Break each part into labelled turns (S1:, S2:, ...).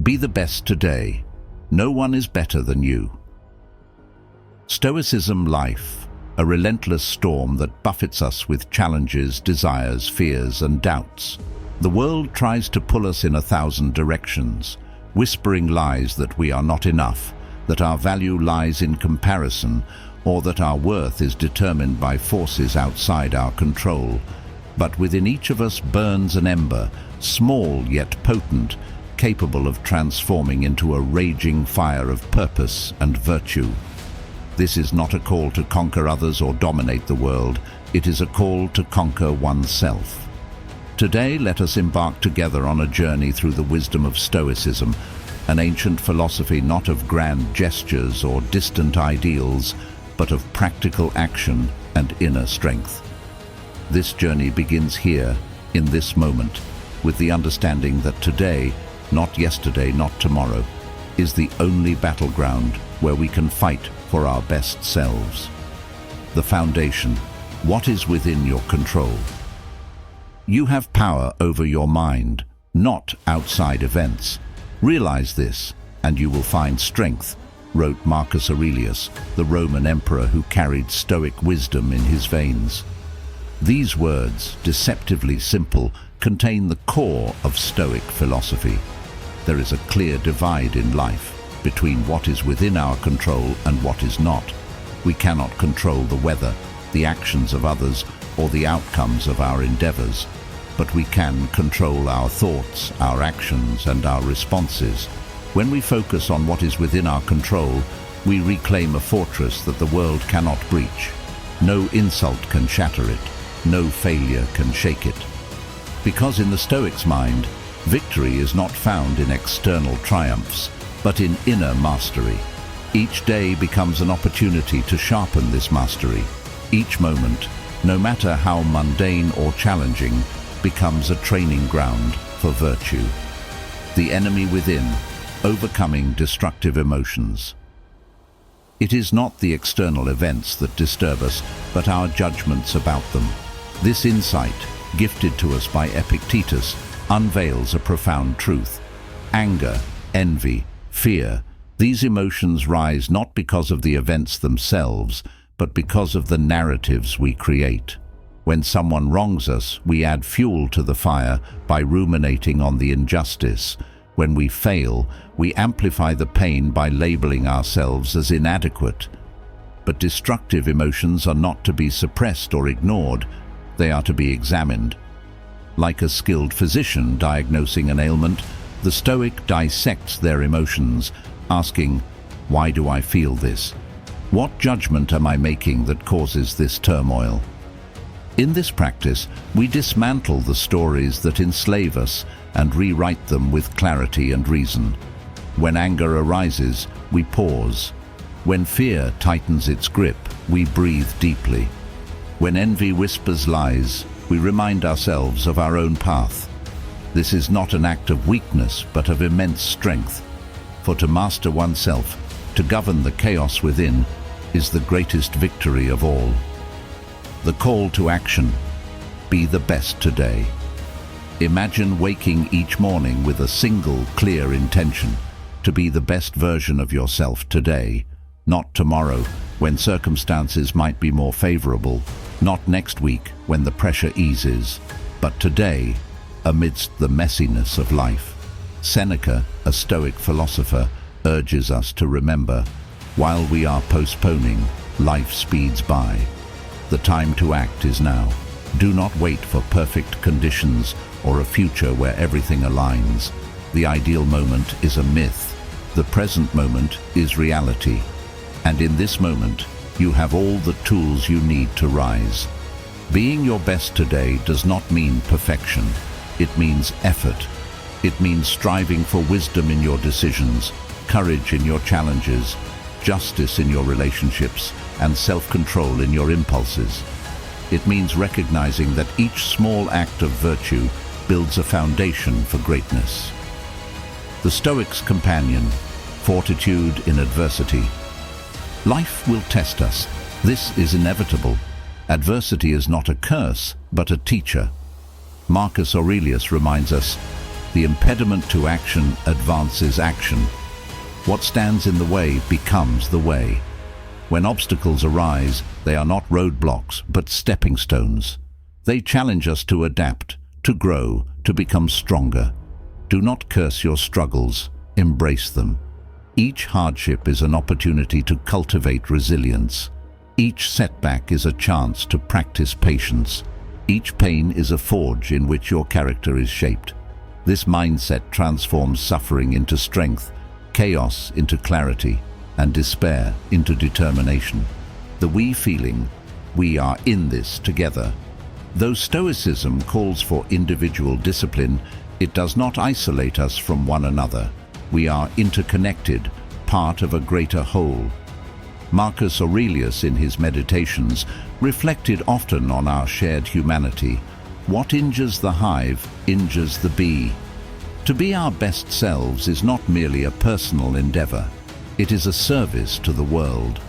S1: Be the best today. No one is better than you. Stoicism life, a relentless storm that buffets us with challenges, desires, fears, and doubts. The world tries to pull us in 1,000 directions, whispering lies that we are not enough, that our value lies in comparison, or that our worth is determined by forces outside our control. But within each of us burns an ember, small yet potent, capable of transforming into a raging fire of purpose and virtue. This is not a call to conquer others or dominate the world. It is a call to conquer oneself. Today, let us embark together on a journey through the wisdom of Stoicism, an ancient philosophy not of grand gestures or distant ideals, but of practical action and inner strength. This journey begins here, in this moment, with the understanding that today, not yesterday, not tomorrow, is the only battleground where we can fight for our best selves. The foundation: what is within your control? You have power over your mind, not outside events. Realize this, and you will find strength, wrote Marcus Aurelius, the Roman emperor who carried Stoic wisdom in his veins. These words, deceptively simple, contain the core of Stoic philosophy. There is a clear divide in life between what is within our control and what is not. We cannot control the weather, the actions of others, or the outcomes of our endeavors, but we can control our thoughts, our actions, and our responses. When we focus on what is within our control, we reclaim a fortress that the world cannot breach. No insult can shatter it. No failure can shake it. Because in the Stoic's mind, victory is not found in external triumphs, but in inner mastery. Each day becomes an opportunity to sharpen this mastery. Each moment, no matter how mundane or challenging, becomes a training ground for virtue. The enemy within, overcoming destructive emotions. It is not the external events that disturb us, but our judgments about them. This insight, gifted to us by Epictetus, unveils a profound truth. Anger, envy, fear, these emotions rise not because of the events themselves, but because of the narratives we create. When someone wrongs us, we add fuel to the fire by ruminating on the injustice. When we fail, we amplify the pain by labeling ourselves as inadequate. But destructive emotions are not to be suppressed or ignored. They are to be examined. Like a skilled physician diagnosing an ailment, the Stoic dissects their emotions, asking, why do I feel this? What judgment am I making that causes this turmoil? In this practice, we dismantle the stories that enslave us and rewrite them with clarity and reason. When anger arises, we pause. When fear tightens its grip, we breathe deeply. When envy whispers lies, we remind ourselves of our own path. This is not an act of weakness, but of immense strength. For to master oneself, to govern the chaos within, is the greatest victory of all. The call to action: be the best today. Imagine waking each morning with a single clear intention: to be the best version of yourself today, not tomorrow when circumstances might be more favorable, not next week when the pressure eases, but today, amidst the messiness of life. Seneca, a Stoic philosopher, urges us to remember, while we are postponing, life speeds by. The time to act is now. Do not wait for perfect conditions or a future where everything aligns. The ideal moment is a myth. The present moment is reality. And in this moment, you have all the tools you need to rise. Being your best today does not mean perfection. It means effort. It means striving for wisdom in your decisions, courage in your challenges, justice in your relationships, and self-control in your impulses. It means recognizing that each small act of virtue builds a foundation for greatness. The Stoic's companion: fortitude in adversity. Life will test us. This is inevitable. Adversity is not a curse, but a teacher. Marcus Aurelius reminds us, The impediment to action advances action. What stands in the way becomes the way. When obstacles arise, they are not roadblocks, but stepping stones. They challenge us to adapt, to grow, to become stronger. Do not curse your struggles, embrace them. Each hardship is an opportunity to cultivate resilience. Each setback is a chance to practice patience. Each pain is a forge in which your character is shaped. This mindset transforms suffering into strength, chaos into clarity, and despair into determination. The we feeling, we are in this together. Though Stoicism calls for individual discipline, it does not isolate us from one another. We are interconnected, part of a greater whole. Marcus Aurelius, in his Meditations, reflected often on our shared humanity. What injures the hive injures the bee. To be our best selves is not merely a personal endeavor. It is a service to the world.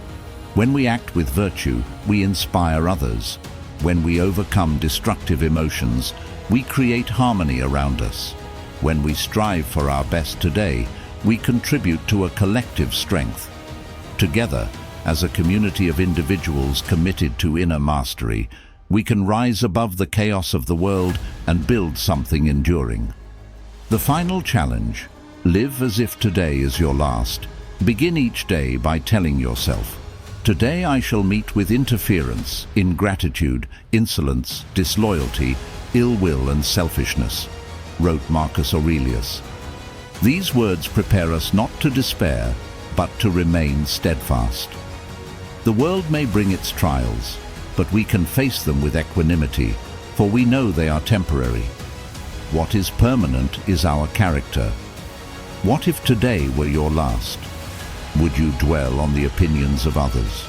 S1: When we act with virtue, we inspire others. When we overcome destructive emotions, we create harmony around us. When we strive for our best today, we contribute to a collective strength. Together, as a community of individuals committed to inner mastery, we can rise above the chaos of the world and build something enduring. The final challenge: live as if today is your last. Begin each day by telling yourself, "Today I shall meet with interference, ingratitude, insolence, disloyalty, ill will and selfishness," wrote Marcus Aurelius. These words prepare us not to despair, but to remain steadfast. The world may bring its trials, but we can face them with equanimity, for we know they are temporary. What is permanent is our character. What if today were your last? Would you dwell on the opinions of others?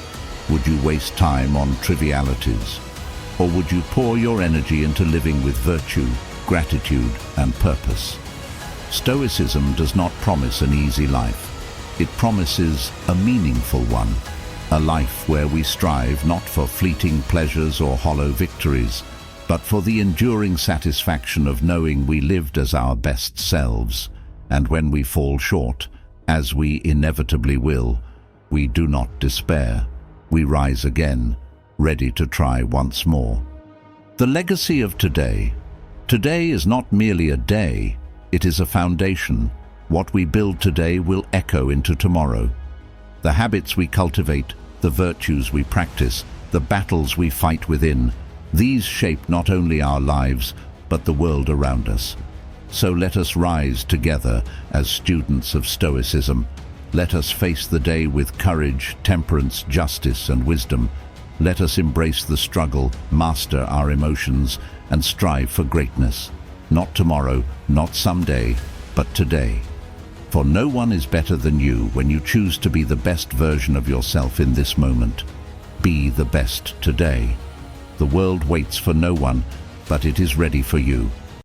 S1: Would you waste time on trivialities? Or would you pour your energy into living with virtue, gratitude, and purpose? Stoicism does not promise an easy life. It promises a meaningful one, a life where we strive not for fleeting pleasures or hollow victories, but for the enduring satisfaction of knowing we lived as our best selves, and when we fall short, as we inevitably will, we do not despair. We rise again, ready to try once more. The legacy of today. Today is not merely a day, it is a foundation. What we build today will echo into tomorrow. The habits we cultivate, the virtues we practice, the battles we fight within, these shape not only our lives, but the world around us. So let us rise together as students of Stoicism. Let us face the day with courage, temperance, justice, and wisdom. Let us embrace the struggle, master our emotions, and strive for greatness. Not tomorrow, not someday, but today. For no one is better than you when you choose to be the best version of yourself in this moment. Be the best today. The world waits for no one, but it is ready for you.